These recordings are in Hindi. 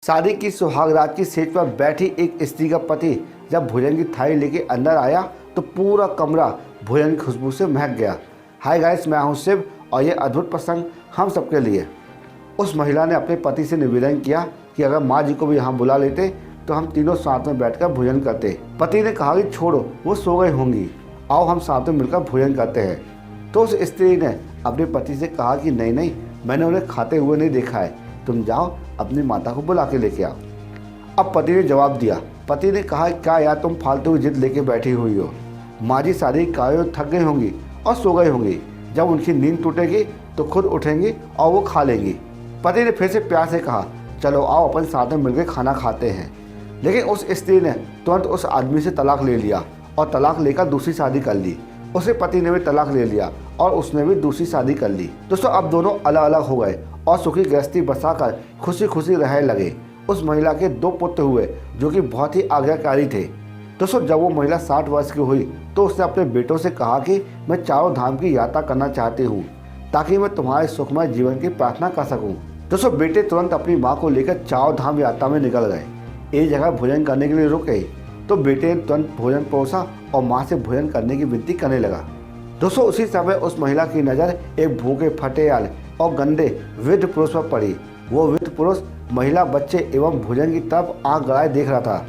शादी की सुहागरात की सेज पर बैठी एक स्त्री का पति जब भोजन की थाली लेके अंदर आया तो पूरा कमरा भोजन की खुशबू से महक गया। हाय गाइस, मैं हूं शिव और ये अद्भुत प्रसंग हम सबके लिए। उस महिला ने अपने पति से निवेदन किया कि अगर माँ जी को भी यहाँ बुला लेते तो हम तीनों साथ में बैठकर भोजन करते। पति ने कहा कि छोड़ो, वो सो गई होंगी, आओ हम साथ में मिलकर भोजन करते हैं। तो उस स्त्री ने अपने पति से कहा कि नहीं नहीं, मैंने उन्हें खाते हुए नहीं देखा है, तुम जाओ अपनी माता को बुला के लेके आओ। अब पति ने जवाब दिया। पति ने कहा, क्या यार तुम फालतू की जिद लेके बैठी हुई हो, माँ जी सारी कायों थक गई होंगी और सो गई होंगी, जब उनकी नींद टूटेगी तो खुद उठेंगी और वो खा लेंगी। पति ने फिर से प्यार से कहा, चलो आओ अपन साथ में मिलकर खाना खाते हैं। लेकिन उस स्त्री ने तुरंत उस आदमी से तलाक ले लिया और तलाक लेकर दूसरी शादी कर ली। उसके पति ने भी तलाक ले लिया और उसने भी दूसरी शादी कर ली। दोस्तों, अब दोनों अलग अलग हो गए और सुखी गृहस्थी बसाकर खुशी खुशी रहने लगे। उस महिला के 2 पुत्र हुए जो कि बहुत ही आज्ञाकारी थे। दोस्तों, जब वो महिला 60 वर्ष की हुई तो उसने अपने बेटों से कहा कि मैं चारों धाम की यात्रा करना चाहती हूँ ताकि मैं तुम्हारे सुखमय जीवन की प्रार्थना कर सकूँ। दोस्तों, बेटे तुरंत अपनी माँ को लेकर चारों धाम यात्रा में निकल गए। एक जगह भोजन करने के लिए रुके तो बेटे ने तुरंत भोजन परोसा और माँ से भोजन करने की विनती करने लगा। दोस्तों, उसी समय उस महिला की नज़र एक भूखे फटेयाल और गंदे वृद्ध पुरुष पर पड़ी। वो वृद्ध पुरुष महिला, बच्चे एवं भोजन की तरफ आंख गड़ाए देख रहा था।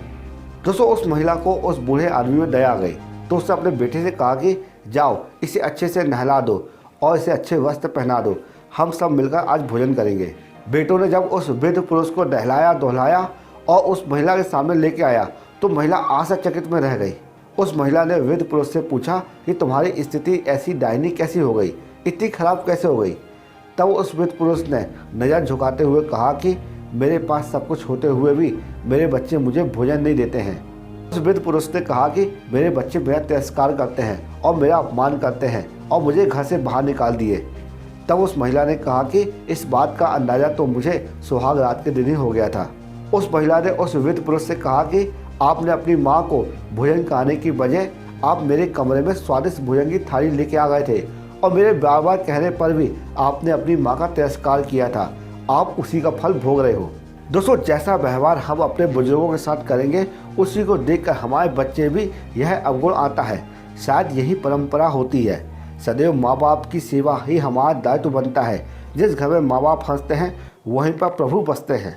दोस्तों, उस महिला को उस बूढ़े आदमी में दया आ गई तो उसने अपने बेटे से कहा कि जाओ इसे अच्छे से नहला दो और इसे अच्छे वस्त्र पहना दो, हम सब मिलकर आज भोजन करेंगे। बेटों ने जब उस वृद्ध पुरुष को नहलाया धुलाया और उस महिला के सामने लेके आया तो महिला आश्चर्यचकित में रह गई। उस महिला ने वृद्ध पुरुष से पूछा कि तुम्हारी स्थिति ऐसी दयनीय कैसी हो गई, इतनी खराब कैसे हो गई। तब उस वृद्ध पुरुष ने नज़र झुकाते हुए कहा कि मेरे पास सब कुछ होते हुए भी मेरे बच्चे मुझे भोजन नहीं देते हैं। उस वृद्ध पुरुष ने कहा कि मेरे बच्चे मेरा तिरस्कार करते हैं और मेरा अपमान करते हैं और मुझे घर से बाहर निकाल दिए। तब उस महिला ने कहा कि इस बात का अंदाज़ा तो मुझे सुहाग रात के दिन ही हो गया था। उस महिला ने उस वृद्ध पुरुष से कहा कि आपने अपनी माँ को भोजन कराने की बजाय आप मेरे कमरे में स्वादिष्ट भोजन की थाली लेके आ गए थे और मेरे बार बार कहने पर भी आपने अपनी माँ का तिरस्कार किया था। आप उसी का फल भोग रहे हो। दोस्तों, जैसा व्यवहार हम अपने बुजुर्गों के साथ करेंगे उसी को देखकर हमारे बच्चे भी यह अवगुण आता है। शायद यही परंपरा होती है। सदैव माँ बाप की सेवा ही हमारा दायित्व बनता है। जिस घर में माँ बाप हंसते हैं वहीं पर प्रभु बसते हैं।